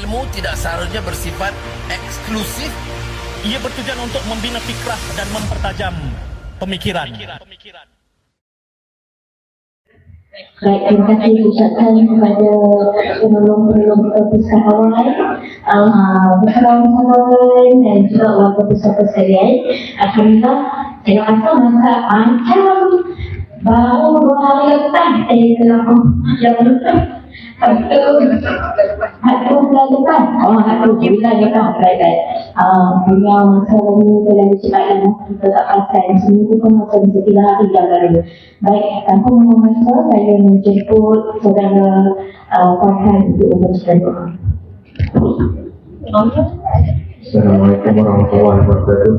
ilmu tidak seharusnya bersifat eksklusif. Ia bertujuan untuk membina fikrah dan mempertajam pemikiran. Baik, terima kasih ucapkan kepada penolong-penolong pustakawan, usahawan dan juga warga pustaka sekalian. Alhamdulillah, saya rasa masa macam baru 2 hari lepas jangan lupa Satu bulan depan. Satu bulan depan. Baik. Punya masa ini dalam cepat kita tak perasan. Seminggu pun masa bisa 3 hari dah baru. Baik, tanpa membuang masa, saya menjemput saudara Farhan untuk membaca doa. Assalamualaikum warahmatullahi wabarakatuh.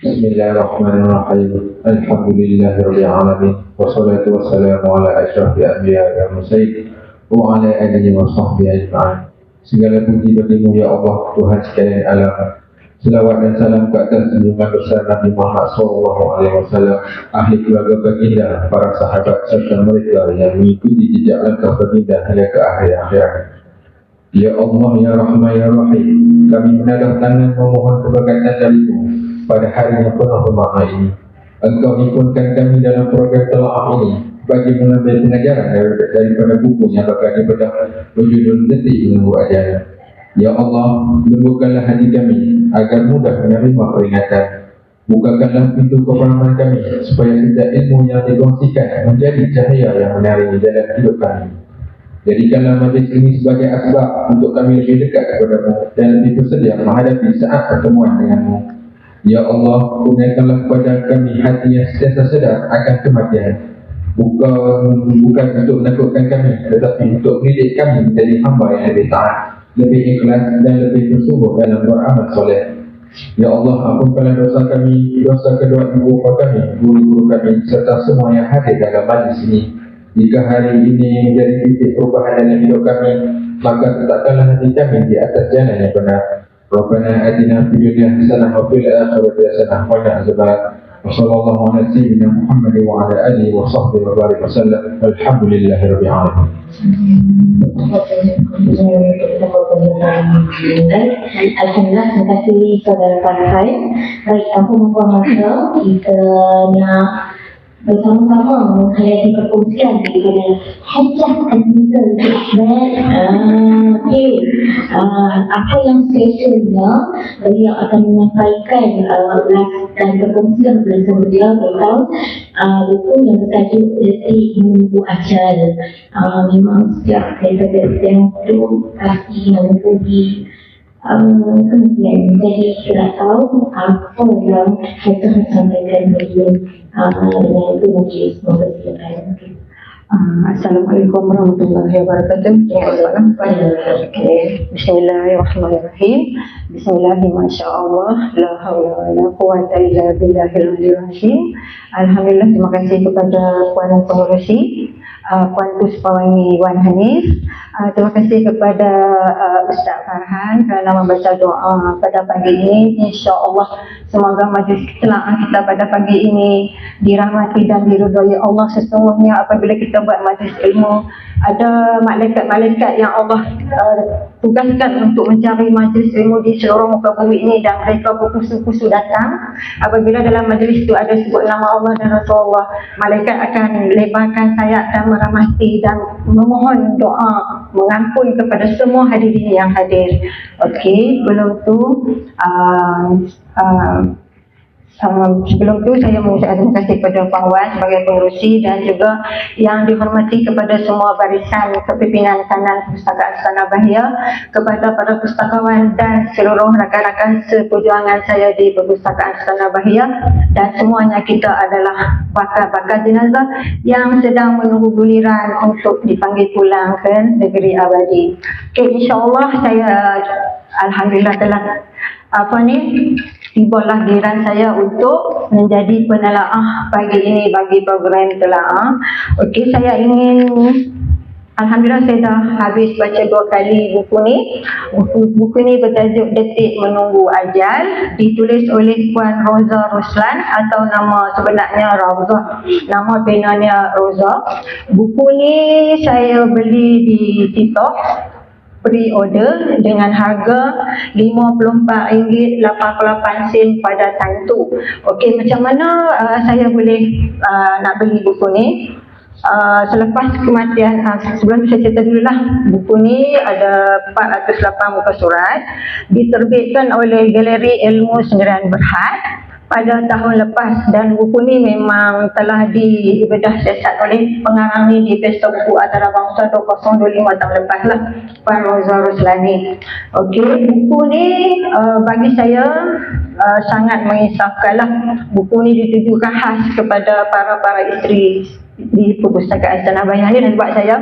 Bismillahirrahmanirrahim. Alhamdulillahirabbil alamin. Wassalatu wassalamu ala asyrafil anbiya'i wal mursalin wa ala alihi wa sahbihi ajma'in. Segala puji bagimu ya Allah, Tuhan sekalian alam. Selawat dan salam ke atas junjungan besar Nabi Muhammad SAW, ahli keluarga baginda, para sahabat serta mereka yang mengikuti jejak langkah baginda hingga ke akhir akhirat. Ya Allah, ya Rahman, ya Rahim, kami menadah tangan memohon keberkatan darimu pada hari yang penuh bermakna ini. Engkau himpunkan kami dalam program telaah ini bagi mengambil pengajaran daripada buku yang bakal dibedah berjudul Detik Menunggu Ajaran. Ya Allah, lembutkanlah hati kami agar mudah menerima peringatan. Bukakanlah pintu kefahaman kami supaya setiap ilmu yang dikongsikan menjadi cahaya yang menarik dalam hidup kami. Jadikanlah majlis ini sebagai asbab untuk kami lebih dekat kepadamu dan lebih bersedia menghadapi saat pertemuan denganmu. Ya Allah, kurniakanlah kepada kami hati yang sentiasa sedar akan kematian. Bukan untuk menakutkan kami, tetapi untuk mendidik kami menjadi hamba yang lebih taat, lebih ikhlas dan lebih bersungguh dalam beramal soleh. Ya Allah, ampunkanlah dosa kami, dosa kedua ibu bapa kami, guru-guru kami, serta semua yang hadir dalam majlis ini. Jika hari ini menjadi titik perubahan dalam hidup kami, maka tetapkanlah hati kami di atas jalan yang benar. Rabbana atina fid dunya hasanah wa fil akhirati hasanah wa qina adzabannar. Wassallallahu ala sayyidina Muhammad wa ala alihi wa sahbihi wa barik wasallam. Alhamdulillahirabbil alamin. Alhamdulillah, terima kasih saudara Farhan. Baik, tanpa membuang masa, kita nak bersama-sama menghayati perkongsian daripada Hajjah Azizul Ahmad. Apa yang spesialnya beliau akan menyampaikan dan berkongsian bersama beliau tentang buku yang bertajuk Detik Menunggu Ajal. Memang setiap daripada yang itu pasti menghubungi kemudian jadi kita tahu apa yang kita sampaikan beliau dengan itu mungkin semoga silakan. Assalamualaikum warahmatullahi wabarakatuh. Bismillahirrahmanirrahim. Bismillahirrahmanirrahim. Masyaallah, la haula wala quwwata illa billahil aliyyil azim. Alhamdulillah, terima kasih kepada Puan Pengerusi, Puan Puspawani Wan Hanif. Terima kasih kepada Ustaz Farhan kerana membaca doa pada pagi ini. InsyaAllah semoga majlis telaah kita pada pagi ini dirahmati dan diridhai Allah. Sesungguhnya apabila kita buat majlis ilmu, ada malaikat-malaikat yang Allah tugaskan untuk mencari majlis ilmu di seluruh muka bumi ini, dan mereka berkusu-kusu datang. Apabila dalam majlis itu ada sebut nama Allah dan Rasulullah, malaikat akan lebarkan sayap dan merahmati dan memohon doa mengampun kepada semua hadirin yang hadir. Okey, sebelum tu saya mengucapkan terima kasih kepada Puan Wan sebagai pengerusi dan juga yang dihormati kepada semua barisan kepimpinan kanan Perpustakaan Astana Bahia, kepada para pustakawan dan seluruh rakan-rakan seperjuangan saya di Perpustakaan Astana Bahia, dan semuanya kita adalah bakal jenazah yang sedang menunggu giliran untuk dipanggil pulang ke negeri abadi. Okay, insyaAllah saya alhamdulillah telah tibalah giliran saya untuk menjadi penelaah pagi ini bagi program telaah. Okey, saya ingin Alhamdulillah saya dah habis baca 2 kali buku ni. Buku ni bertajuk Detik Menunggu Ajal, ditulis oleh Puan Roza Roslan atau nama sebenarnya Rauzah. Nama penanya Roza. Buku ni saya beli di TikTok pre-order dengan harga RM54.88 pada time tu. Okey, macam mana saya boleh nak beli buku ni? Selepas kematian, sebelum saya cerita dulu lah, buku ni ada 408 muka surat, diterbitkan oleh Galeri Ilmu Sendirian Berhad pada tahun lepas, dan buku ni memang telah dibedah siasat oleh pengarang ni di Pesta Buku Antarabangsa 2025 tahun lepas lah, Puan Roza Roslani. Okey, buku ni bagi saya sangat mengisahkan lah. Buku ni ditujukan khas kepada para isteri di Perpustakaan Istana Bayan ni, dan buat saya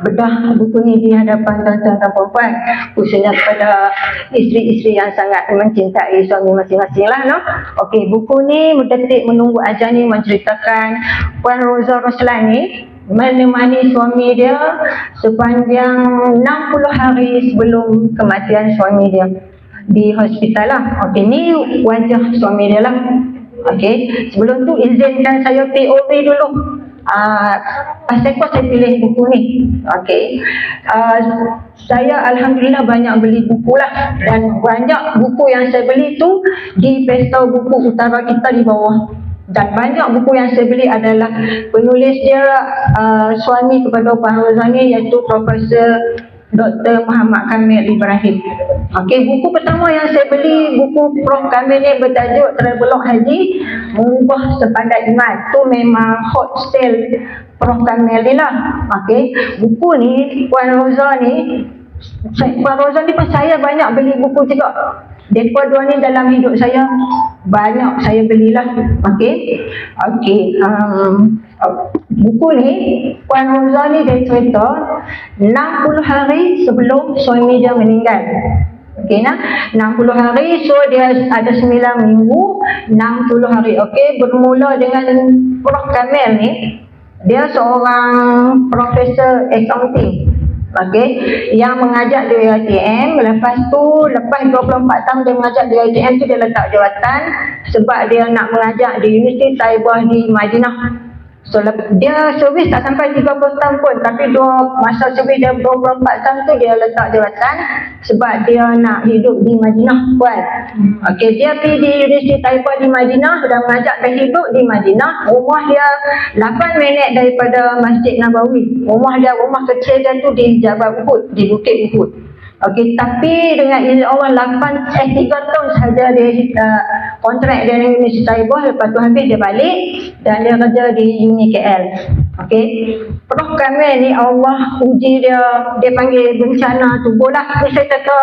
bedah buku ni di hadapan tuan-tuan dan perempuan, khususnya kepada isteri-isteri yang sangat mencintai suami masing-masing lah, no? Okey, buku ni Detik Menunggu Ajal ni menceritakan Puan Roza Roslani menemani suami dia sepanjang 60 hari sebelum kematian suami dia di hospital lah. Okey, ni wajah suami dia lah. Okey, sebelum tu izinkan saya POV dulu. Pasal apa saya pilih buku ni? Okey, saya alhamdulillah banyak beli buku lah, dan banyak buku yang saya beli tu di Pesta Buku Utara kita di bawah, dan banyak buku yang saya beli adalah penulis dia suami kepada Puan Roza ni, iaitu Profesor Dr. Muhammad Kamil Ibrahim. Okey, buku pertama yang saya beli, buku Prof Kamil ni bertajuk Travelog Haji Mengubah Sepandai Iman. Tu memang hot sale Prof Kamil ni lah. Okey, buku ni Puan Roza ni pun saya banyak beli buku juga. Mereka dua ni dalam hidup saya banyak saya belilah. Okey. Buku ni Puan Roza ni dia cerita 60 hari sebelum suami dia meninggal. Okey, 60 hari, so dia ada 9 minggu, 60 hari. Okey, bermula dengan Prof Kamil ni, dia seorang profesor accounting. Okey, yang mengajar di UiTM. Lepas 24 tahun dia mengajar di UiTM tu, dia letak jawatan sebab dia nak mengajar di Universiti Taibah di Madinah. So dia servis tak sampai 30 tahun pun, tapi masa servis dia 24 tahun tu dia letak jawatan sebab dia nak hidup di Madinah, Puan. Okey, dia pergi di Universiti Taibah di Madinah dan mengajar dan hidup di Madinah. Rumah dia 8 minit daripada Masjid Nabawi. Rumah kecil dia tu di Jabal Uhud, di Bukit Uhud. Okey, tapi dengan izin Allah 3 tahun saja dia kontrak dia dengan Universiti Taibah. Lepas tu habis dia balik dan dia kerja di Uni KL. Okey, Prof Kamil ni Allah uji dia panggil bencana tubuh lah. Ni saya kata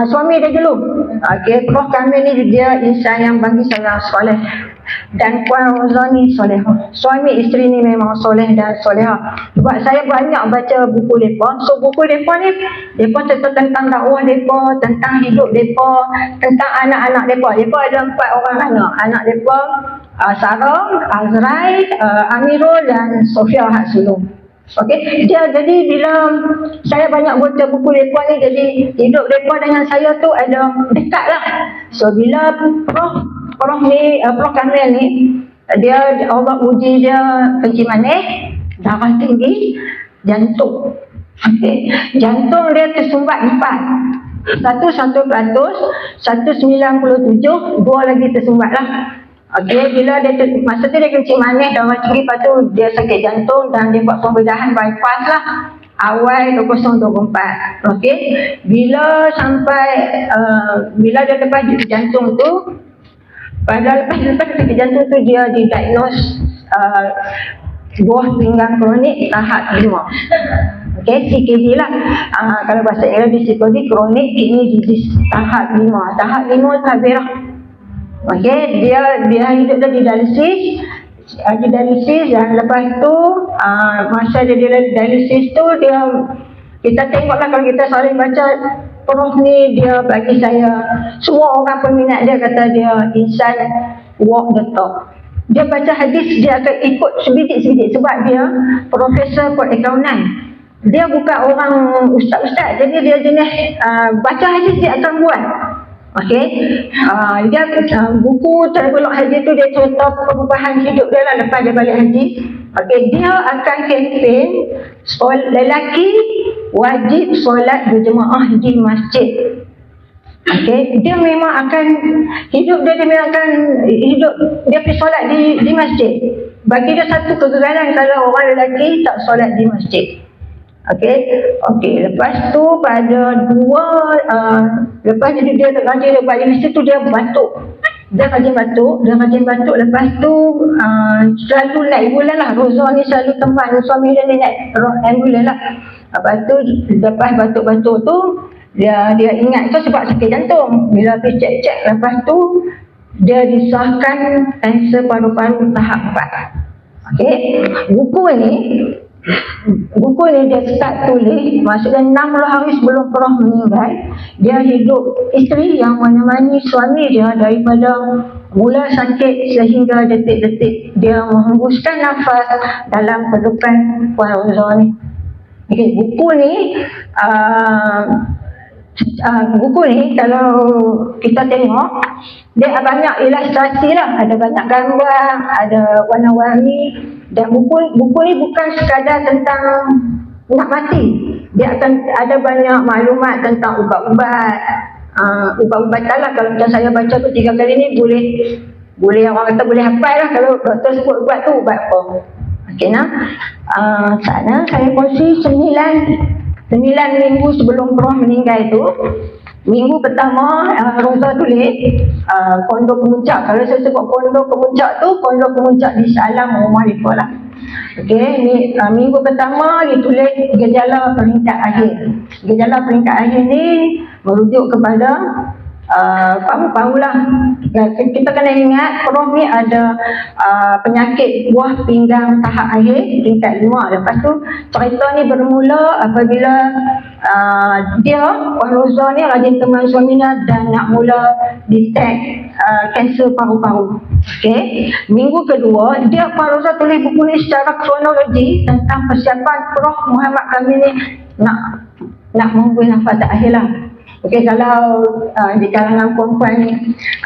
suami dia dulu. Okey, Prof Kamil ni dia insan yang bagi saya soleh, dan Puan Roza ni solehah. Suami isteri ni memang soleh dan solehah. Sebab saya banyak baca buku mereka. So buku mereka ni, mereka cerita tentang dakwah mereka, tentang hidup mereka, tentang anak-anak mereka. Mereka ada 4 orang anak. Anak mereka Sarah, Azrai, Amirul dan Sofia Hak Sulung. Okey, jadi bila saya banyak baca buku mereka ni, jadi hidup mereka dengan saya tu ada dekat lah. So bila Prof Kamil ni, dia Allah uji dia kencing manis, darah tinggi, jantung. Okey, jantung dia tersumbat 4. 100%, 197, 2 lagi tersumbat lah. Okey, bila masa tu dia kencing manis, darah tinggi, lepas tu dia sakit jantung dan dia buat pembedahan bypass lah awal 2024. Okey, bila dia lepas jantung tu, lepas sakit jantung tu dia didiagnose buah pinggang kronik tahap 5. Okey, CKD lah. Kalau bahasa Inggeris CKD, chronic kidney disease tahap 5. Tahap 5 tu habis lah. Okey, dia hidup dia dialisis, dan lepas tu masa dia dialisis tu, kita tengoklah, kalau kita selalu baca Prof ni, dia bagi saya, semua orang peminat dia kata dia insan walk the talk. Dia baca hadis, dia akan ikut sebidit-sebidit sebab dia profesor perakaunan. dia bukan orang ustaz-ustaz, jadi dia jenis baca hadis dia akan buat. Okey, dia buku Travelog Haji tu dia cerita perubahan hidup dia lah lepas dia balik haji. Okey, dia akan kempen lelaki wajib solat berjemaah di masjid. Okey, dia memang akan hidup dia memang akan hidup dia pergi solat di masjid. Bagi dia satu kegagalan kalau orang lelaki tak solat di masjid. Okey, lepas tu pada lepas dia rajin balik masjid tu dia batuk. Dia rajin batuk, lepas tu selalu naik bulan lah. Roza ni selalu teman suami dia ni naik ambulan lah. Lepas tu lepas batuk-batuk tu dia ingat tu sebab sakit jantung. Bila pergi cek-cek, lepas tu dia disahkan kanser paru-paru tahap 4. Okey, buku ni dia start tulis, maksudnya 60 hari sebelum Prof meninggal, dia hidup isteri yang menemani suami dia daripada mula sakit sehingga detik-detik dia menghembuskan nafas dalam pelukan Puan Roza ni. Okay, buku ni kalau kita tengok dia banyak ilustrasi lah, ada banyak gambar, ada warna-warni, dan buku ni bukan sekadar tentang nak mati, dia akan ada banyak maklumat tentang ubat-ubat, ubat-ubatan lah. Kalau macam saya baca tu 3 kali ni boleh orang kata boleh hafal lah kalau doktor sebut ubat tu ubat apa. Okey nah, sana saya kongsi 9 minggu sebelum Prof meninggal tu. Minggu pertama Roza tulis kondo kemuncak. Kalau saya sebut kondo kemuncak tu, kondo kemuncak di Salam Rumah Lipa lah. Okey, ni minggu pertama dia tulis gejala peringkat akhir. Gejala peringkat akhir ni merujuk kepada paru-paru lah. Kita kena ingat Prof ni ada penyakit buah pinggang tahap akhir tingkat 5. Lepas tu cerita ni bermula apabila dia Puan Roza ni rajin teman suaminya dan nak mula detect kanser paru-paru. Okey, minggu kedua dia Puan Roza tulis buku ni secara kronologi tentang persiapan Prof Muhammad Kamil ni nak menghembus nafas akhir lah. Okey, kalau di kalangan perempuan ni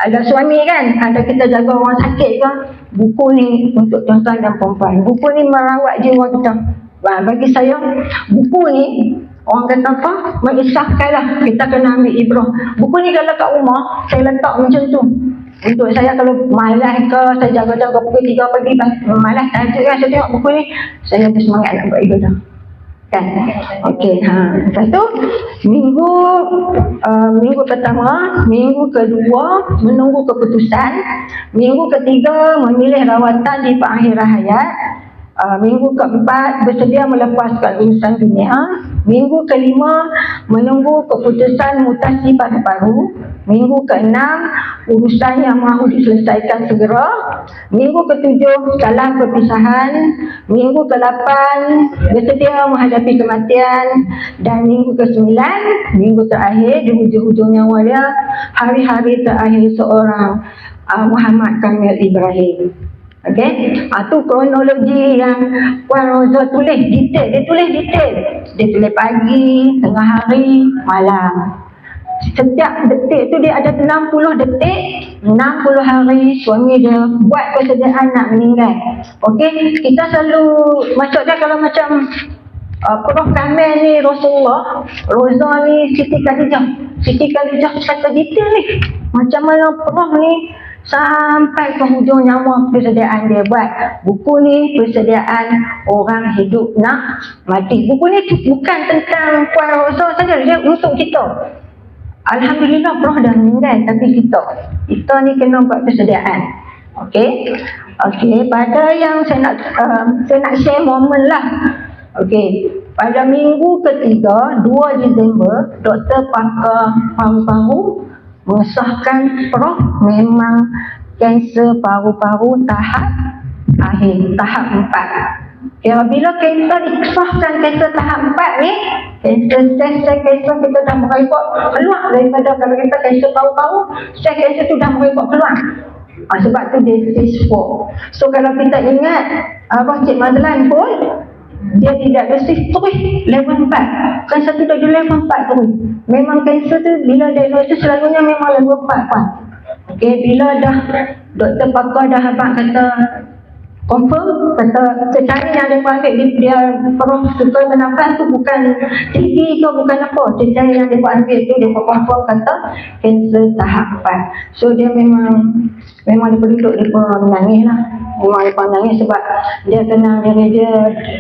ada suami kan, ada kita jaga orang sakit ke, buku ni untuk tuan-tuan dan perempuan. Buku ni merawat jiwa kita. Bagi saya buku ni orang kata apa, mengisahkan lah, kita kena ambil ibrah. Buku ni kalau kat rumah saya letak macam tu. Untuk saya kalau malas ke, saya jaga-jaga pukul 3 pagi malas tahajud kan, saya tengok buku ni saya bersemangat nak buat ibadah kan. Okey, lepas tu minggu pertama, minggu kedua menunggu keputusan, minggu ketiga memilih rawatan di pengakhiran hayat, minggu keempat bersedia melepaskan urusan dunia, minggu kelima menunggu keputusan mutasi paru-paru, minggu keenam urusan yang mahu diselesaikan segera, minggu ketujuh salam perpisahan, minggu ke-8 bersedia menghadapi kematian, dan minggu ke-9, minggu terakhir di hujung-hujung nyawa dia, hari-hari terakhir seorang Muhammad Kamil Ibrahim. Okey, tu kronologi yang Puan Roza tulis detail. Dia tulis detail. Dia tulis pagi, tengah hari, malam. Setiap detik tu dia ada 60 detik, 60 hari suami dia buat persediaan nak meninggal. Okey, kita selalu maksudnya kalau macam Prof Kamil ni Rasulullah, Roza ni Siti Khadijah kata detail ni. Macam mana Prof ni sampai ke hujung nyawa persediaan dia buat. Buku ni persediaan orang hidup nak mati. Buku ni bukan tentang Puan Roza saja, dia untuk kita. Alhamdulillah Prof dah meninggal, tapi kita ni kena buat persediaan. Okey, pada yang saya nak share momen lah. Okey, pada minggu ketiga 2 Disember Dr. Pakar Paru-Paru mengesahkan Prof memang kanser paru-paru tahap akhir, tahap 4. Ya, bila kanser disahkan kanser tahap 4 ni, kanser kita dah merepot keluar daripada, kalau kita kanser paru-paru, sel kanser tu dah merepot keluar. Sebab tu dia stage 4. So kalau kita ingat Cik Mazlan pun Dia tidak dosis terus level 4. Kan satu dah level 4 terus. Memang kanser tu bila diagnosis selalunya memang level 4 kan. Okey, bila dah doktor pakar dah abang kata confirm, kata secara yang dia ambil dia perlu suka bernafas tu bukan tinggi ke bukan apa, secara yang dia ambil tu dia confirm kata kanser tahap 4. So dia memang dia duduk dia menangis lah, memang dia menangis sebab dia kenal diri dia.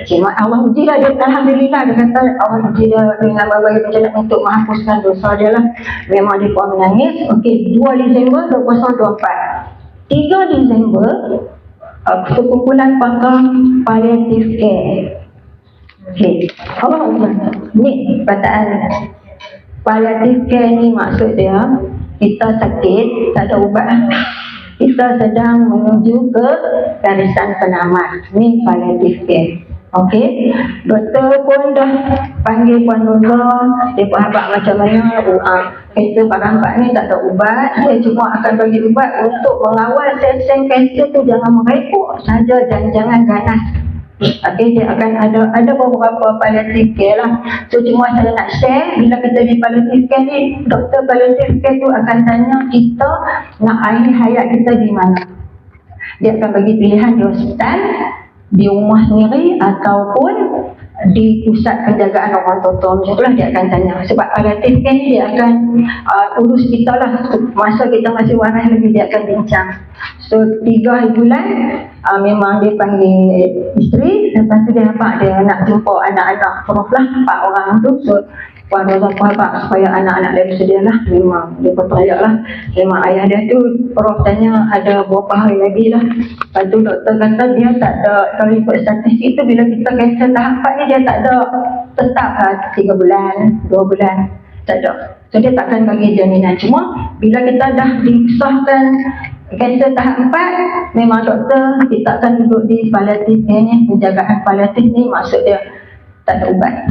Cik Allah uji lah dia, alhamdulillah dia kata Allah uji dia dengan berbagai macam untuk menghapuskan dosa dia lah. Memang dia pun menangis. Okey, 2 Disember 2024, 3 Disember sekumpulan pakar palliative care. Okey, Allah Akbar. Ni perkataan palliative care ni maksud dia kita sakit tak ada ubat, kita sedang menuju ke garisan penamat. Ni palliative care. Okey, doktor pun dah panggil Puan Rosa, dia pun habaq macam mana kanser pada empat ni tak ada ubat. Dia cuma akan bagi ubat untuk mengawal sel-sel kanser tu jangan merepuk saja dan jangan ganas. Okey, dia akan ada beberapa palliative care lah. So cuma saya nak share, bila kita di palliative care ni, doktor palliative care tu akan tanya kita nak akhir hayat kita di mana. Dia akan bagi pilihan di hospital, di rumah sendiri ataupun di pusat penjagaan orang tua. Macam itulah dia akan tanya. Sebab palliative care ni dia akan urus kita lah. Masa kita masih waras lagi dia akan bincang. So 3 bulan memang dia panggil isteri. Lepas tu dia nampak dia nak jumpa anak-anak prof lah, 4 orang tu. So Puan Rosa pun habaq supaya anak-anak dia bersedia lah. Memang dia pun teriak lah. Memang ayah dia tu prof tanya ada berapa hari lagi lah. Lepas tu doktor kata dia tak ada, kalau ikut statistik tu bila kita kanser tahap 4 ni dia tak ada tetap lah 3 bulan, 2 bulan, tak ada. So dia takkan bagi jaminan. Cuma bila kita dah disahkan kanser tahap 4, memang doktor kita akan duduk di palliative care ni. Penjagaan palliatif ni maksud dia tak ada ubat.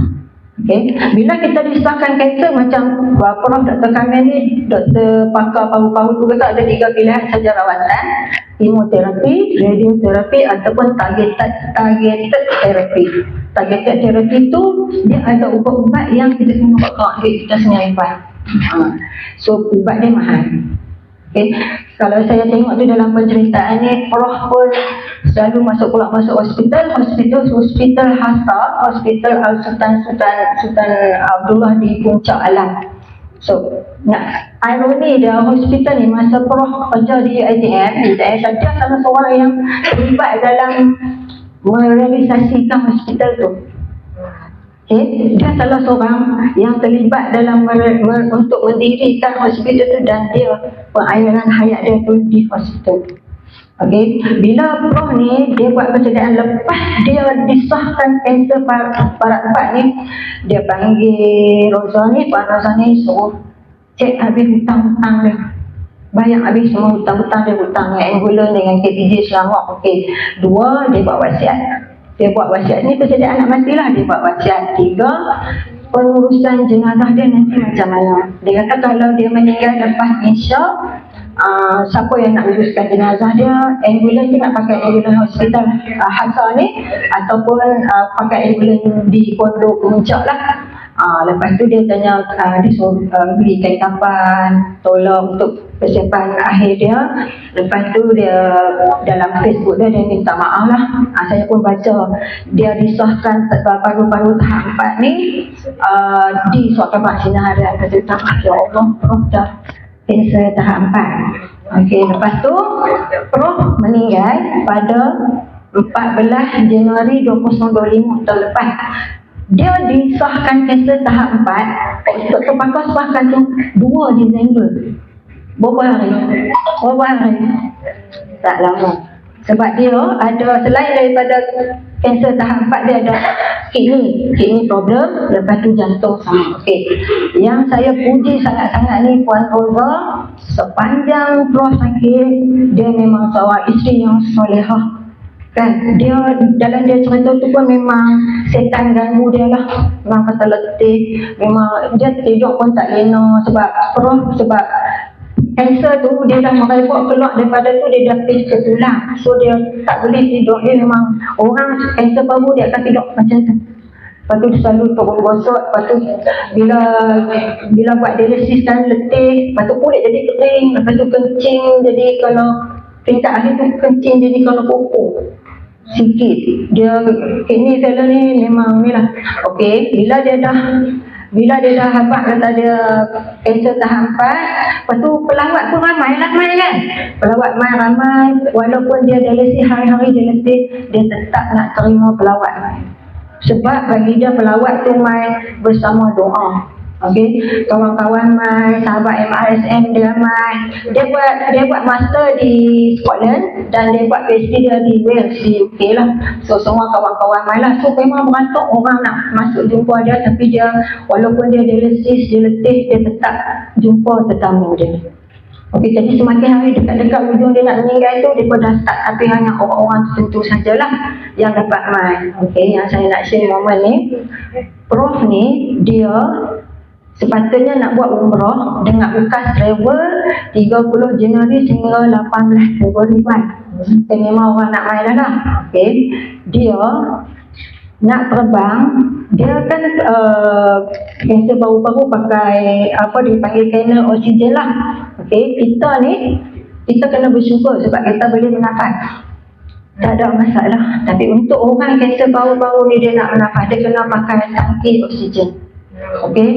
Okay. Bila kita disahkan kanser macam Prof. Dr. Kamil ni, doktor pakar paru-paru tu kata ada 3 pilihan saja rawatan: kemoterapi, radioterapi ataupun targeted therapy. Targeted therapy tu dia ada ubat-ubat yang kita kena pakai duit kita sendiri. So ubat dia mahal. Okay. Kalau saya tengok tu dalam penceritaan ni, Prof pun selalu masuk hospital Hasa, hospital Sultan Abdullah di Puncak Alam. So, ironi dia hospital ni masa Prof kerja di ITM saja salah seorang yang terlibat dalam merealisasikan hospital tu. Okay. Dia salah seorang yang terlibat dalam untuk mendirikan hospital tu dan dia pengakhiran hayat dia tu di hospital. Okey, bila Prof ni dia buat persediaan lepas dia disahkan kanser parat 4 ni, dia panggil Rosa ni, Puan Rosa ni suruh cek habis hutang-hutang dia. Bayang habis semua hutang-hutang dia, hutang dengan ambulan dengan KPJ selama. Okey, 2 dia buat wasiat. Dia buat wasiat ni persediaan nak matilah, dia buat wasiat. 3, pengurusan jenazah dia nanti macam mana. Dia kata kalau dia meninggal lepas Isyak, siapa yang nak uruskan jenazah dia, ambulan tu nak pakai ambulan hospital Hasa ni ataupun pakai ambulan di Pondok Puncak lah. Lepas tu dia tanya, dia suruh belikan kapan, tolong untuk persiapan akhir dia. Lepas tu dia dalam Facebook dia minta maaf lah. Saya pun baca dia disahkan paru-paru tahap 4 ni disahkan vaksin harian. Kata ya Allah, Prof dah kanser tahap 4. Okey, lepas tu Prof meninggal pada 14 Januari 2025 tahun lepas. Dia disahkan kanser tahap 4, doktor pakar sahkan tu 2 Disember. Berapa hari? Tak lama. Sebab dia ada, selain daripada kanser tahap 4, dia ada kidney problem, lepas tu jantung sama. Okey. Yang saya puji sangat-sangat ni Puan Rosa, sepanjang Prof sakit, dia memang seorang isteri yang solehah. Kan, dia dalam dia cerita tu pun memang setan ganggu dia lah. Memang kata letih, memang dia tidur pun tak lena sebab Prof, sebab kanser tu dia dah merebak keluar daripada tu, dia dah pergi ke tulang, so dia tak boleh tidur. Dia memang orang kanser paru dia akan tidur macam tu. Lepas tu dia selalu turun gosok, lepas tu bila buat dialisis kan letih, lepas tu kulit jadi kering, lepas tu kencing, jadi kalau tingkat akhir tu kencing jadi kalau pupuk sikit. Dia kidney failure ni memang ni lah. Okey, bila dia dah habaq kata dia kanser tahap 4, lepas tu pelawat pun ramai kan. Pelawat ramai, walaupun dia dialisis hari-hari dia letih, dia tetap nak terima pelawat mai. Sebab bagi dia pelawat tu mai bersama doa. Okey, kawan-kawan mai, sahabat MRSM dia mai. Dia buat master di Scotland dan dia buat PhD dia di Wales di UK lah. So semua kawan-kawan mai lah. So memang beratuk orang nak masuk jumpa dia, tapi dia walaupun dia dialisis, dia letih, dia tetap jumpa tetamu dia. Okey, jadi semakin hari dekat-dekat hujung dia nak meninggal tu, dia pun dah start, tapi hanya orang-orang tertentu sajalah yang dapat mai. Okey, yang saya nak share momen ni, Prof ni dia sepatutnya nak buat umrah dengan bekas travel 30 Januari hingga 18 Februari kan. Memang orang nak main dah lah. Okey, dia nak terbang, dia kan kanser baru-baru pakai apa dipanggil kena oksigen lah. Okey, kita kena bersyukur sebab kita boleh bernafas, tak ada masalah. Tapi untuk orang kanser baru-baru ni dia nak bernafas, dia kena pakai tangki oksigen. Okey,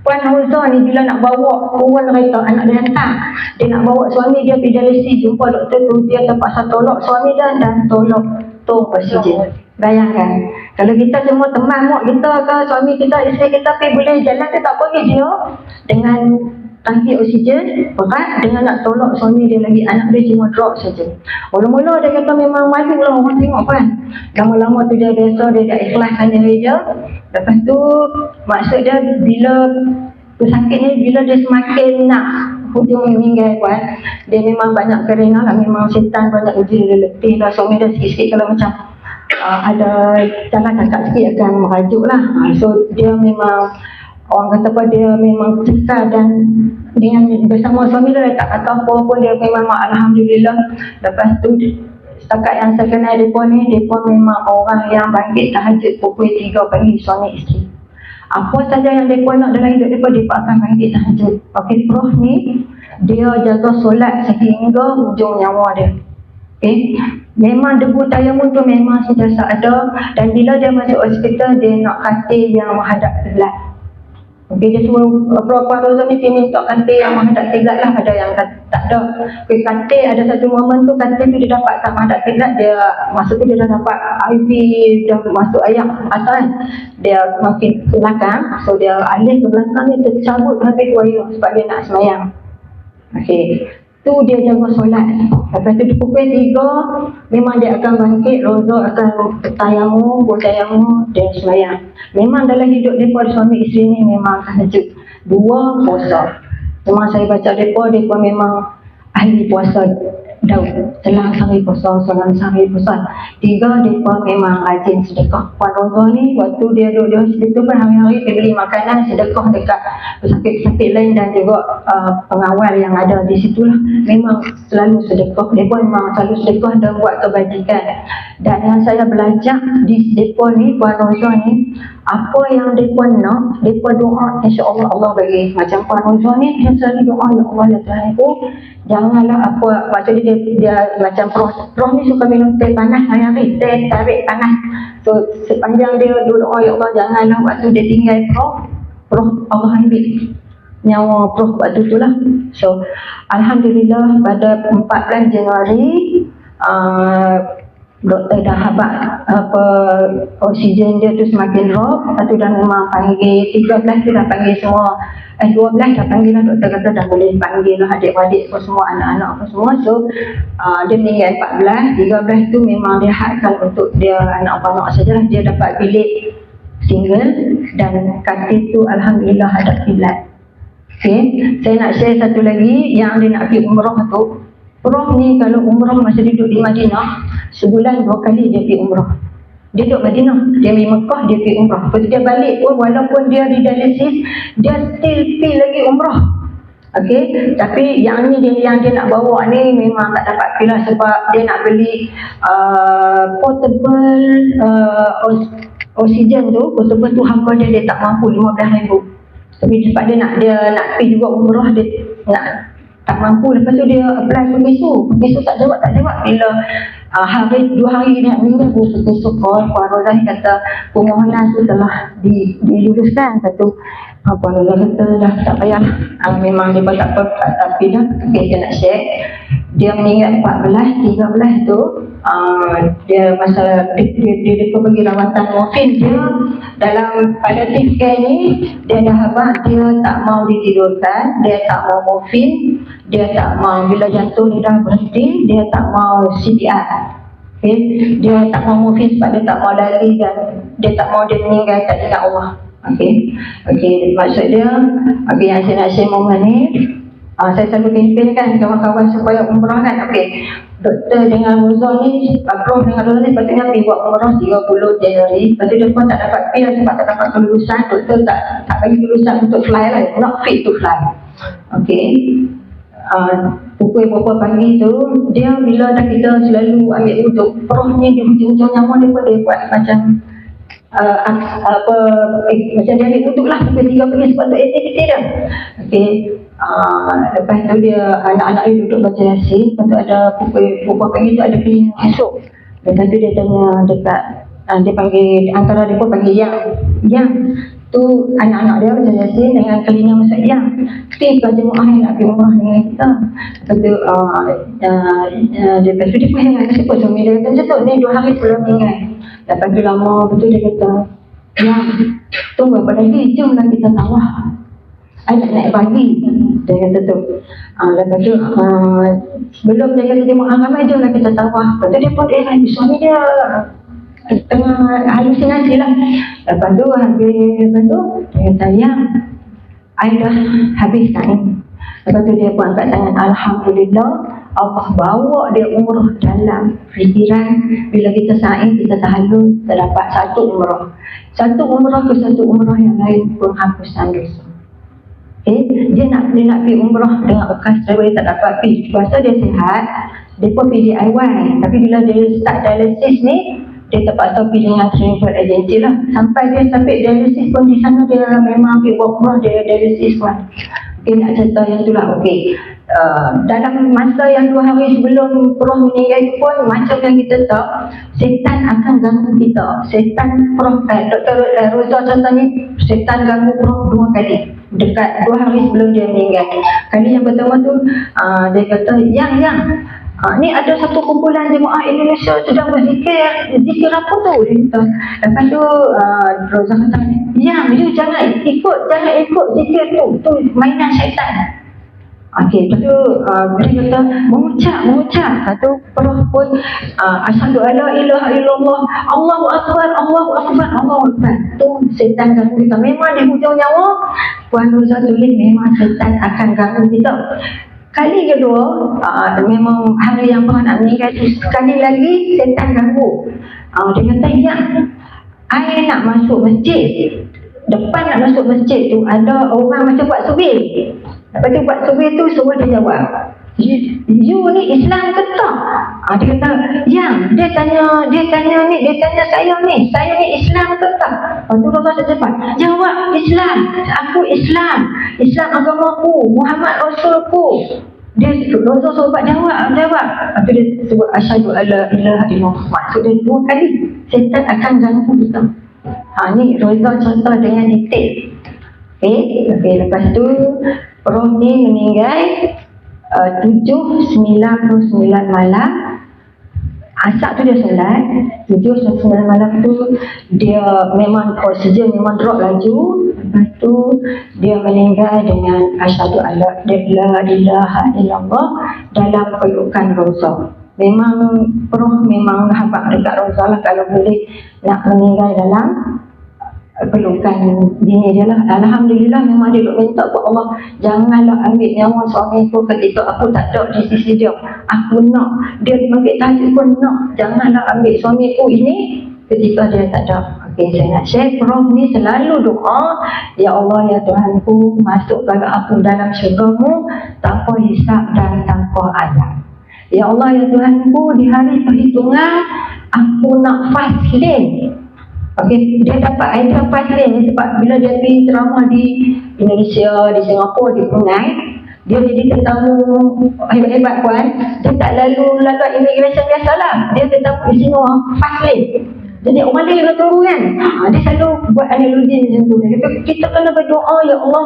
Puan Hauza ni bila nak bawa turun kereta, anak dia hantar, dia nak bawa suami dia pergi dialisis, jumpa doktor tu, dia terpaksa tolak suami dia dan tolak tong oksigen. Bayangkan, kalau kita semua teman mak kita ke suami kita, isteri kita pergi boleh jalan, dia tak pergi dia dengan tangki oksigen berat, dengan nak tolak suami dia lagi, anak dia cuma drop saja. Mula-mula dia kata memang malu lah orang tengok kan. Lama-lama tu dia biasa, dia dah ikhlaskan diri dia. Lepas tu maksud dia bila pesakit ni, bila dia semakin nak hujung meninggal kan, dia memang banyak keringan lah, memang setan banyak uji, dia letih lah. Suami dia sikit-sikit kalau macam ada jangan cakap sikit akan merajuk lah. So dia memang orang kata apa, dia memang cekal dan dengan bersama suami dia tak kata apa pun, dia memang alhamdulillah. Lepas tu setakat yang saya kenal mereka ni, mereka memang orang yang bangkit tahajud pukul 3 pagi suami isteri. Apa saja yang mereka nak dalam hidup mereka akan bangkit tahajud. Okey, Prof ni dia jaga solat sehingga hujung nyawa dia. Okay. Memang debu tayamun tu memang sentiasa ada, dan bila dia masuk hospital dia nak katil yang menghadap kiblat. Okay, dia suruh Prof Rosa ni minta katil yang menghadap kiblat lah, ada yang tak ada. Okay, katil ada satu momen tu katil tu dia dapat tak menghadap kiblat, dia masa tu dia dah dapat IV, dah masuk ayak atas, dia makin ke belakang, so dia alih ke belakang ni tercabut habis wayang sebab dia nak semayang. Okay, tu dia jaga solat. Lepas tu pukul 3 memang dia akan bangkit, Roza akan tayamu, bertayamu, dia semayang. Memang dalam hidup mereka suami isteri ni memang tahajud, 2 puasa. Cuma saya baca mereka memang ahli puasa Daud, selang sehari puasa, selang sehari puasa. 3 mereka memang rajin sedekah. Puan Roza ni waktu dia duduk di hospital pun hari-hari dia beli makanan sedekah dekat pesakit-pesakit lain dan juga pengawal yang ada di situlah. Memang selalu sedekah. Mereka memang selalu sedekah dan buat kebajikan. Dan yang saya belajar di depa ni, Puan Roza ni, apa yang mereka nak, mereka doa, insya-Allah Allah bagi. Macam Puan Roza ni, dia selalu doa, ya Allah ya Tuhan aku, janganlah apa, maksud dia macam Prof ni suka minum teh panas hari-hari, teh tarik panas. So sepanjang dia doa, ya Allah janganlah waktu dia tinggal Prof Allah ambil nyawa Prof waktu tu lah. So alhamdulillah pada 14 Januari doktor dah habaq apa oksigen dia tu semakin drop. Lepas tu dah memang panggil 13 tu dah panggil semua, 12 dah panggil lah, doktor kata dah boleh panggil lah adik-adik apa semua, anak-anak apa semua. So dia meninggal 14, 13 tu memang dia hadkan untuk dia anak-anak sajalah. Dia dapat bilik single dan katil tu alhamdulillah hadap kiblat. Okay, saya nak share satu lagi yang dia nak pergi umrah tu. Prof ni kalau umrah masa duduk di Madinah, sebulan 2 kali dia pergi umrah. Dia duduk Madinah, dia pergi Mekah, dia pergi umrah. Lepas dia balik pun walaupun dia di dialisis, dia still pergi lagi umrah. Okey, tapi yang dia nak bawa ni memang tak dapat pilih sebab dia nak beli portable oksigen tu, portable tu harga dia tak mampu 15,000. Tapi sebab dia nak pergi juga umrah, dia nak tak mampu. Lepas tu dia apply Profesor tak jawab. Bila 2 hari dia nak meninggal, Profesor Puan Rozah kata permohonan tu telah diluluskan. Satu Puan Rozah kata dah tak payah, memang dia tak apa, tapi dah dia nak share. Dia meninggal 13 tu, dia masa dia pergi rawatan morfin. Dia dalam palliative care ni, dia dah habaq, dia tak mau ditidurkan, dia tak mau morfin, dia tak mau, bila jantung dia dah berhenti, dia tak mau CPR. Okay? Dia tak mau morfin sebab dia tak mau lari dan dia tak mau dia meninggal kat dekat Allah. Okey, maksud dia, yang saya nak share momen ni, saya selalu kempen kan kawan-kawan supaya umrah kan. Okey, doktor dengan Rozah ni, Prof dengan Rozah ni patutnya pergi buat umrah 30 Januari. Lepas tu dia pun tak dapat pergi sebab tak dapat kelulusan. Doktor tak bagi kelulusan untuk fly lah, not fit to fly. Okey, pukul berapa pagi tu, dia bila dah kita selalu ambil duduk, Prof ni di hujung-hujung nyawa dia pun dia buat macam macam dia ambil duduk lah pukul 3 pagi sebab tu aktiviti dia. Okey, lepas tu dia anak-anak dia duduk baca Yasin. Lepas tu ada pukul berapa pagi tu ada cleaning masuk. Lepas tu dia tanya dekat, dia panggil, antara dia pun panggil yang tu anak-anak dia baca Yasin dengan cleaning masuk yang kita jemaah yang nak pergi umrah dengan kita. Lepas tu dia pun ingat siapa suami dia kata macam tu ni 2 hari sebelum meninggal. Lepas tu lama betul dia kata, yang tunggu apa lagi, jomlah kita tawaf. I tak naik pagi, dia kata tu. Lepas tu sebelum dia kata jemaah ramai, jomlah kita tawaf. Lepas tu dia pun suami dia tengah halusinasi lah. Lepas tu dia kata, yang I dah habis kain. Lepas tu dia pun angkat tangan, Alhamdulillah, Allah bawa dia umrah dalam fikiran. Bila kita sa'i, kita tahalul, kita dapat satu umrah ke satu umrah yang lain pun hapusan dosa. Dia nak pergi umrah dengan bekas travel, dia tak dapat pergi. Kuasa dia sihat, dia pun pergi DIY. Tapi bila dia start dialysis ni, dia terpaksa pergi dengan travel agency lah. Sampai dialysis pun di sana, dia memang pergi buat umrah, dia dialysis pun. Nak cerita yang tu lah. Dalam masa yang 2 hari sebelum Prof meninggal pun, macam yang kita tahu, setan akan ganggu kita. Dr. Rozah contohnya, setan ganggu Prof 2 kali dekat 2 hari sebelum dia meninggal. Kali yang pertama tu, dia kata, yang ni ada satu kumpulan jemaah Indonesia sedang berzikir apa tu? Dia kata. Lepas tu Rozah kata, you jangan ikut zikir tu mainan syaitan. Okey, lepas tu dia kata mengucap. Satu Prof pun asyhadu alla ilaha illallah, Allahu akbar. Tu setan ganggu kita. Memang di hujung nyawa Puan Rozah tulis memang setan akan ganggu kita. Kali kedua, memang hari yang Puan nak meninggal tu, sekali lagi setan ganggu. Dia kata, I nak masuk masjid. Depan nak masuk masjid tu ada orang macam buat survey. Lepas tu buat survey tu, suruh dia jawab, you ni Islam ke tak? Dia kata, dia tanya saya ni Islam ke tak? Lepas tu Rozah cepat jawab, Islam, aku Islam agamaku, Muhammad Rasulku. Dia Rozah sobat jawab. Lepas tu dia sebut asyhadu alla ilaha illallah. Maksud dia 2 kali setan akan ganggu kita. Ni Rozah contoh dengan detail. Lepas tu Prof ni meninggal 7.99 malam. Asak tu dia solat 7.99 malam tu, dia memang oksigen memang drop laju. Lepas tu dia meninggal dengan asyhadu alla ilaha illallah dalam pelukan Rozah. Memang Prof memang habaq dekat Rozah lah, kalau boleh nak meninggal dalam pelukan bini dia lah. Alhamdulillah, memang dia duk minta kepada Allah, janganlah ambil nyawa suamiku ketika aku tak ada di sisi dia. Aku nak, dia panggil tajuk pun nak, janganlah ambil suamiku ini ketika dia tak ada. Okey, saya nak share, Prof ni selalu doa, Ya Allah, Ya Tuhanku, masukkan aku dalam syurga-Mu tanpa hisab dan tanpa azab. Ya Allah, Ya Tuhanku, di hari perhitungan aku nak fast lane. Okey, dia dapat idea fast lane ni sebab bila dia pergi ceramah di Indonesia, di Singapura, di Brunei, dia jadi tetamu hebat-hebat puan. Dia tak lalu immigration biasalah. Dia tetamu di sini fast lane. Jadi orang lain kena tunggu kan. Dia selalu buat analogi macam tu. Dia kata, kita kena berdoa, Ya Allah,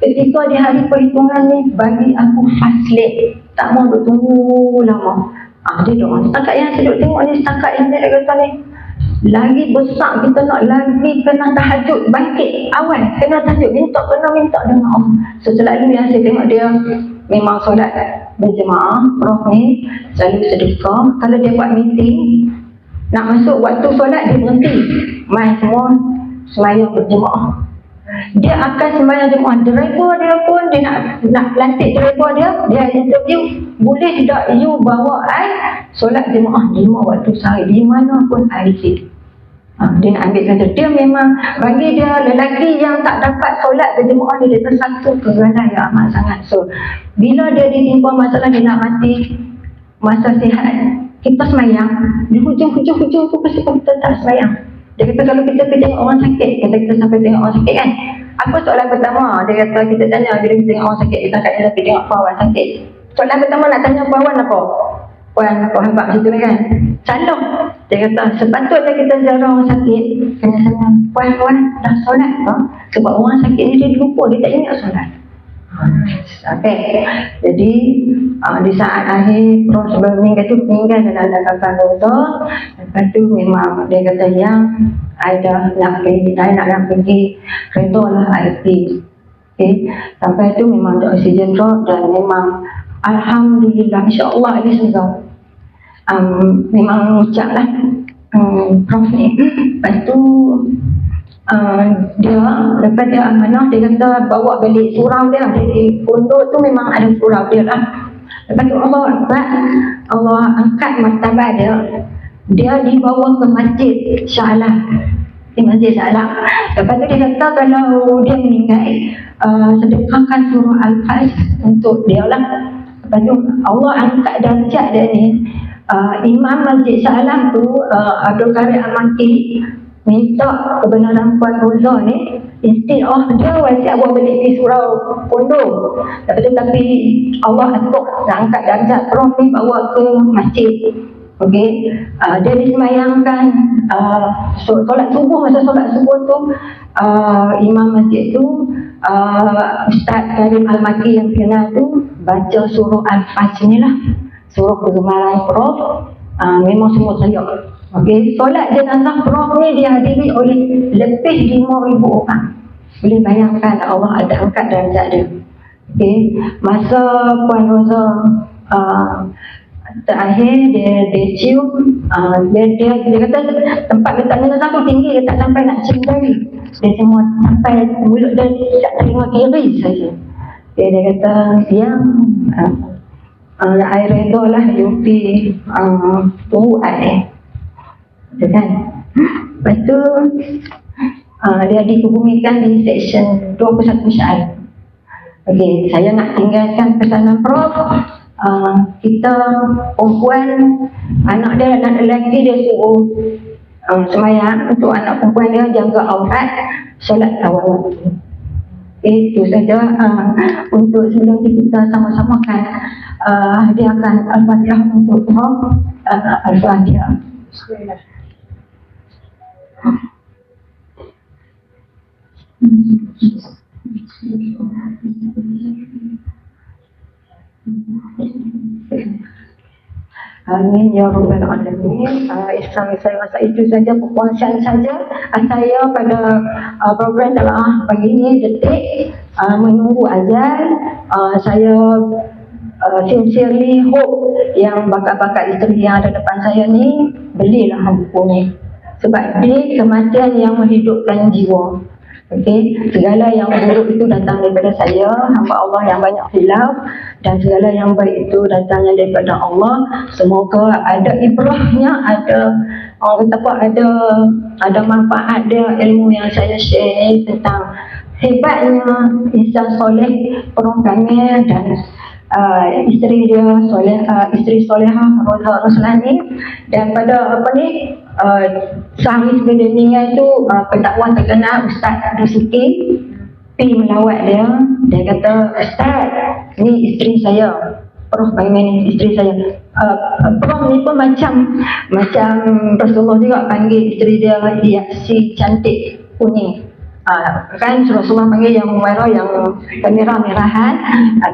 ketika di hari perhitungan ni bagi aku fast lane. Tak mau duk tunggu lama. Dia doa. Setakat yang saya duk tengok ni, setakat yang dia kata ni, lagi besar kita nak lagi kena tahajud, bangkit awal, kena tahajud, minta dengan Allah. So selalu yang saya tengok dia memang solat berjemaah. Prof ni selalu sedekah. Kalau dia buat meeting, nak masuk waktu solat dia berhenti, mai semua sembahyang berjemaah. Dia akan sembahyang jemaah. Driver dia pun, dia nak lantik driver dia interview, boleh tak you bawa I solat jemaah 5 waktu sehari di mana pun I sit. Dia nak ambil kata, dia memang bagi dia lelaki yang tak dapat solat berjemaah dia tersatu kegalai yang amat sangat. So bila dia ditimpa masalah dia nak mati masa sihat, kita semayang di hujung tu pasti kita tak semayang. Dia kata kalau kita pergi tengok orang sakit, kita sampai tengok orang sakit kan, apa soalan pertama dia kata kita tanya bila kita tengok orang sakit, kita kat dia tengok kawan sakit, soalan pertama nak tanya kawan apa? Puan apa hamba macam tu kan? Salah. Dia kata sepatutnya kita ziarah orang sakit kena tanya, puan dah solat ke? Sebab orang sakit ni dia lupa, dia tak ingat solat. Okay. Jadi di saat akhir Prof sebelum meninggal dalam kakak dosa. Lepas tu memang dia kata yang ada nak pergi kereta lah IT. Okay. Sampai tu memang ada oksigen drop dan memang alhamdulillah insyaAllah ada segar. Memang ucap lah Prof ni. Lepas tu dia lepas dia amanah, dia kata bawa balik surau dia. Jadi pondok tu memang ada surau dia lah. Lepas tu Allah angkat martabat dia. Dia dibawa ke Masjid Shah Alam. Di Masjid Shah Alam. Lepas tu dia kata kalau dia meninggal, sedekahkan surah Al-Fajr untuk dia lah. Lepas tu Allah angkat darjat dia ni. Imam Masjid Shah Alam tu Abdul Karim Al-Makki minta kebenaran Puan Roza ni, instead of dia wasiat buat balik di surau pondok, tapi Allah atuk nak angkat darjat Prof ni bawa ke masjid. Okey, dia disemayangkan solat subuh. Masa solat subuh tu imam masjid tu Ustaz Karim Al-Makki yang kenal tu baca surah Al-Fajr ni lah, surah kegemaran Prof. Memang semua saya. Okey, solat jenazah Prof ni dihadiri oleh lebih 5,000 orang. Boleh bayangkan Allah ada angkat darjat dia. Okey, masa Puan Roza terakhir dia cium, dia kata tempat letak jenazah tu tinggi, dia tak sampai nak cium jari. Dia semua sampai mulut dia tak terima kiri saja. Dia kata yang air redha lah Yupi tunggu air. Betul kan? Lepas tu dia dikebumikan di Seksyen 21 Syar. Okey, saya nak tinggalkan pesanan Prof. Kita perempuan, anak dia anak lelaki dia suruh semayang untuk anak perempuan dia jaga aurat, solat awal waktu. Itu saja untuk sebelum kita sama-samakan hadiahkan Al-Fatihah untuk Prof. Al-Fatihah. Bismillah. Amin ya rabbal alamin. Saya rasa itu saja perkongsian saja saya pada program dalam pagi ini detik menunggu azan. Saya sincerely hope yang bakat-bakat isteri yang ada depan saya ni belilah buku ni, sebab dia kematian yang menghidupkan jiwa. Okey, segala yang buruk itu datang daripada saya, hamba Allah yang banyak khilaf, dan segala yang baik itu datangnya daripada Allah. Semoga ada ibrahnya, ada orang kata apa, ada manfaat dia ilmu yang saya share ni tentang hebatnya insan soleh perempuannya dan isteri dia soleh, isteri solehah Roza Roslani. Dan pada sehari sebelum ni tu pendakwah terkenal Ustaz Dusuki pergi melawat dia. Dia kata, Ustaz, ni isteri saya, Prof Baiman, isteri saya. Prof ni pun macam Rasulullah juga panggil isteri dia si cantik kuning. Kan Rasulullah panggil yang merah, yang kemerah-merahan,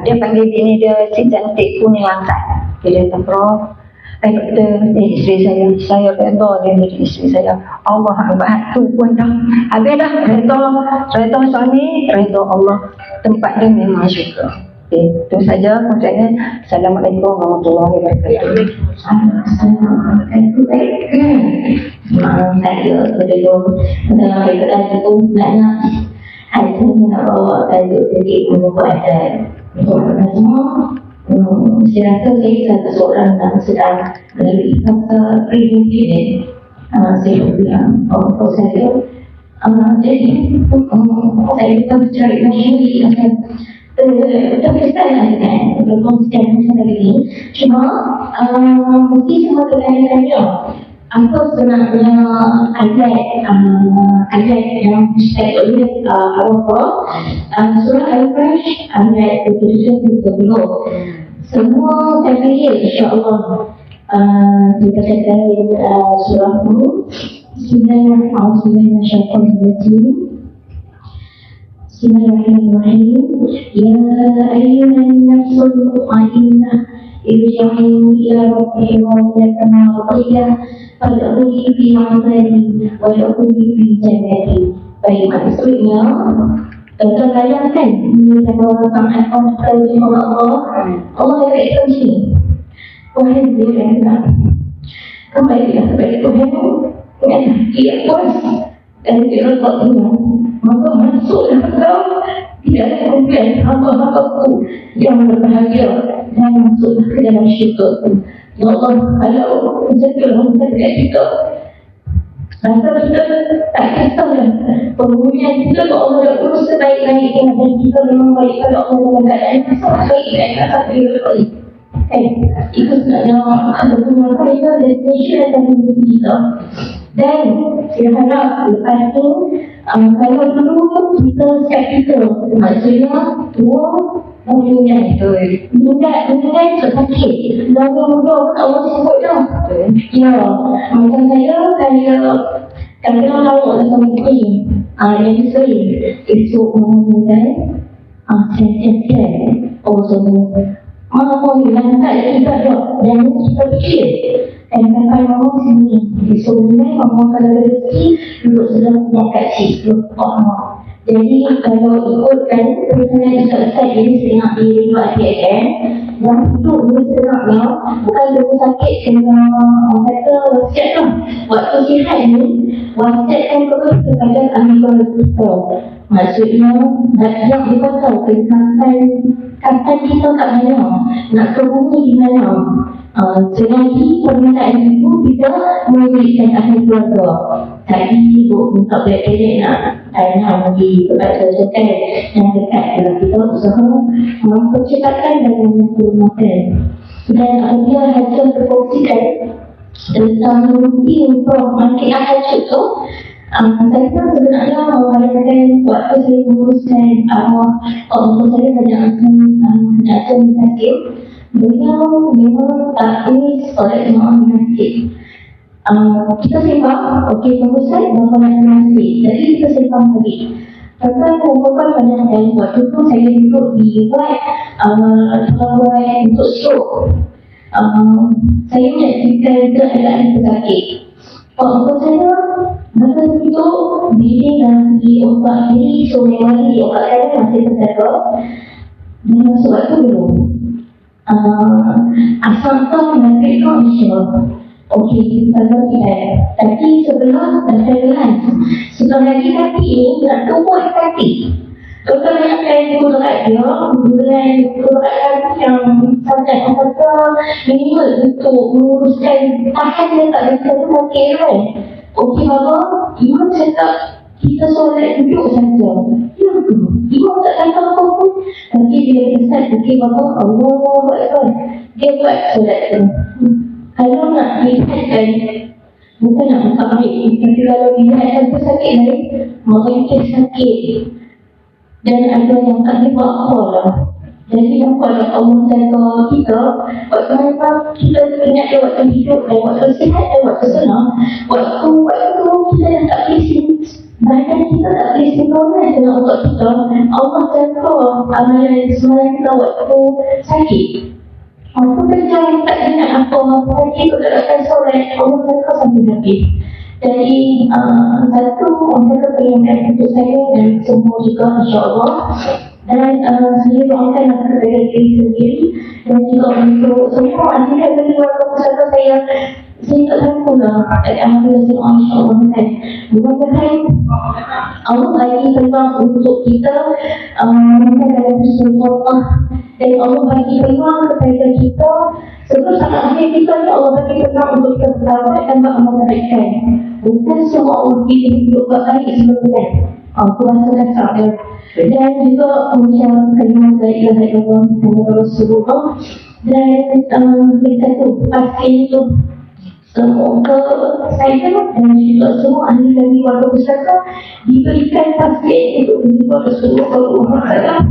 dia panggil bini dia si cantik kuning langsat. Dia kata, Prof, kata, ni isteri saya redha dia jadi isteri saya. Allah Akbar, tu pun dah habis dah, redha suami, redha Allah, tempat dia memang syurga. Itu saja kontennya. Assalamualaikum warahmatullahi wabarakatuh. Assalamualaikum. Saya belum dalam keadaan itu sebenarnya hanya nak bawa tajuk sedikit membuat untuk semua. Saya rasa saya satu seorang yang sedang melalui fasa pre-mungkin. Saya bilang untuk saya. Jadi saya bukan mencari masyarakat akan terkesan kan berkonsisten macam ini. Cuma mesti semua terkait-kaitnya apa sebenarnya ayat yang saya oleh surah Al-Fajr ayat 37 semua saya fikir insyaAllah kita kata surah itu Bismillahirrahmanirrahim. Bismillahirrahmanirrahim. Ya ayyuhan nafsul mutmainnah irji'i ila rabbiki radiyatan mardiyah fadkhuli fi 'ibadi wa dkhuli fi jannati. Baik, maksudnya kita bayangkan ini adalah sangat konfirmasi Allah. Allah yang begini. Wahai zirah, kembalilah kepada Tuhan dengan ia puas dan dirasa iman, maka masuklah engkau di dalam kumpulan hamba-hambaku yang berbahagia dan masuklah ke dalam syurga. Ya Allah, kalau jadilah menjaga kita, rasa kita tak kisahlah penghunian kita kalau Allah dah urus sebaik-baiknya dan kita memang balik kalau Allah dalam keadaan sebaik-baik dan satu balik. Itu sebenarnya semua kita destination dan mimpi kita. Dan saya harap lepas tu kalau dulu kita skeptikal, maksudnya tua meninggal sebab sakit, lalu muda Allah sebut dah. Ya, macam saya kadang-kadang lawak lah sama isteri, yang isteri esok meninggal, saya semua Allah bilang tak kita dah, dan kita fikir dan sampai mama sini sebenarnya mama kalau rezeki duduk sebelah dekat situ Allah. Jadi kalau ikutkan pesanan Ustaz ini setengah di luar kan, yang itu dia setengahnya bukan dia sakit kena orang kata wasiat lah. Waktu sihat ni wasiatkan kepada ahli keluarga. Maksudnya yang kita tahu kata kita kat mana, nak ke bumi di mana. Selagi permintaan ibu kita memberikan ahli keluarga. Tadi ibu minta berat-berat nak tanya di kepada sokan yang dekat kalau kita usaha mempercepatkan dan mempermakan. Dan dia hasil berkongsikan tentang mimpi untuk makin hajat tu. Saya pun sebenarnya mengadakan waktu saya menguruskan Allah saya banyak sakit. Beliau memang ini solat jemaah masjid. Kita sembah, okey pengurusan dan solat masjid. Jadi kita sembah lagi. Kadang perempuan banyak yang waktu tu saya duduk di buat untuk stroke. Saya menyaksikan keadaan pesakit. Waktu saya masa itu diri dan di otak diri, so memang di otak saya masih terjaga. Dan masa waktu dulu asalkan mereka insyaAllah okey, kalau tidak tapi sebelah terkelas sekali lagi kaki ini nak tumbuh kaki Kebanyakan guru radio dan guru radio yang sangat kata minimal untuk menguruskan tahan dia tak bisa tu okey kan. Okey bapa, imam cakap kita solat duduk saja. Ya ke? Imam tak kata apa pun. Tapi dia start okey bapa, Allah Akbar. Dia buat solat tu. Kalau nak lihatkan, bukan nak buka baik, tapi kalau lihatkan tu sakit lain, mereka sakit. Dan ada yang tak boleh buat apa lah. Jadi nampak Allah jaga kita. Waktu memang kita ingat dia waktu hidup dan waktu sihat dan waktu senang. Waktu kita dah tak boleh badan kita tak boleh sinkronis dengan otak kita. Allah jaga amalan semalam kita waktu sakit. Aku kerja yang tak ingat apa. Lagi aku tak akan solat. Allah jaga sampai habis. Jadi satu orang kepentingan untuk saya dan semua juga insyaAllah. Dan saya doakan kepada diri sendiri dan juga untuk semua adik dan keluarga besar saya tak tahu lah. Alhamdulillah semua insyaAllah kan. Mudah-mudahan Allah bagi peluang untuk kita dalam Rasulullah dan Allah bagi peluang kepada kita sebelum saat akhir kita ni Allah bagi peluang untuk kita bertawab dan mengamalkan. Bukan semua orang pilih hidup baik sebelumnya. Aku rasakan saya. Dan juga mengucap kalimat la ilaha illallah Muhammadur Rasulullah. Dan satu pasti itu semoga saya dan juga semua ahli dan keluarga besar diberikan pasti untuk menjumpa Rasulullah SAW.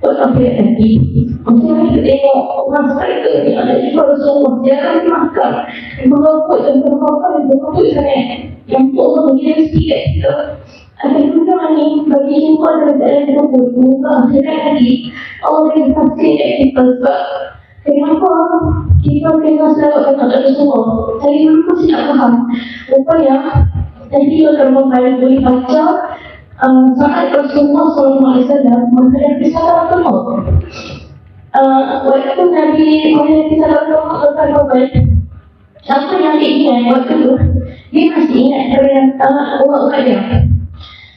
Tetapi nanti maksudnya kita tengok orang saya ni ada juga Rasulullah jarang makan merokok dan berapa dan berapa sangat yang Allah bagi rezeki kat kita. Ada juga ni bagi jumpa dalam dalam tubuh muka akhirnya lagi Allah bagi pasti kat kita sebab kenapa kita kena selamatkan tak Rasulullah. Saya dulu pun tidak faham rupanya nanti akan membayar boleh baca saat Rasulullah SAW menghadapi salah penuh. Waktu Nabi menghadapi salah penuh, siapa yang diingat waktu itu? Dia masih ingat dari Allah dia.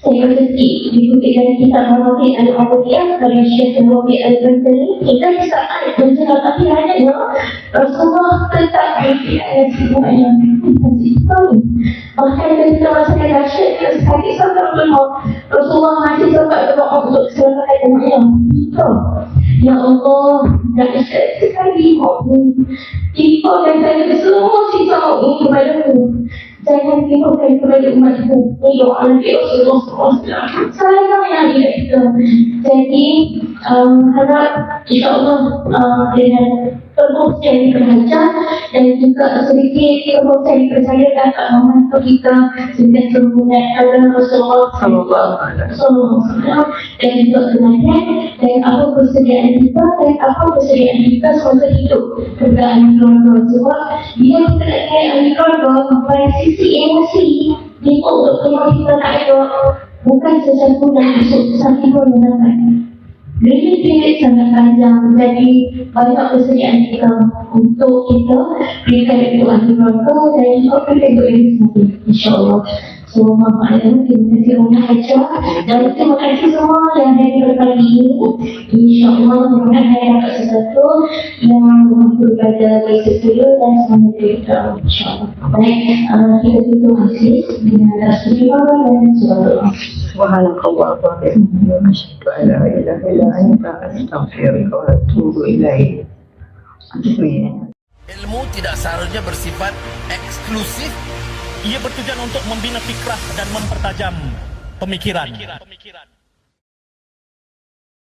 Saya rezeki diikuti dari kitab Mawaqi' al-Awwaliyah dari Syekh Mawaqi' al-Bantani. Kita di saat menjelang akhir hayatnya Rasulullah tetap berfikir semuanya masih sekali. Bahkan ketika masa dahsyat sekali sampai belum Rasulullah masih sempat berdoa untuk keselamatan umatnya. Ya Allah, dahsyat sekali maupun tipu dan saya semua sisa ini kepadamu. Jangan tipukan kepada umatku. Ini doa Nabi Rasulullah SAW. Saya yang tidak kita. Jadi, harap insyaAllah dengan terus yang diperhajat dan juga sedikit terus yang dipercaya dapat membantu kita sentiasa menggunakan Rasulullah SAW dan juga kenakan dan apa persediaan kita dan apa persediaan kita semasa hidup kepada ahli keluarga Rasulullah. Bila kita nak kaya ahli keluarga pada sisi emosi kita untuk keluar kita tak ada bukan sesuatu yang masuk sakit pun menangkan. Period sangat panjang, jadi banyak persediaan kita untuk kita berikan itu ahli keluarga dan juga berikan untuk diri sendiri, insyaAllah. So, Mahmalam, terima kasih banyak Haja dan terima kasih semua yang hadir pagi ini. InsyaAllah, mudah-mudahan saya dapat sesuatu yang bermanfaat kepada bagi saya dan semuanya kita, insyaAllah. Baik, kita tutup hasil dengan Rasulullah dan Rasulullah. Subhanakallah wa bihamdika asyhadu an la ilaha illa anta astaghfiruka wa atubu ilaik. Ilmu tidak seharusnya bersifat eksklusif. Ia bertujuan untuk membina fikrah dan mempertajam pemikiran.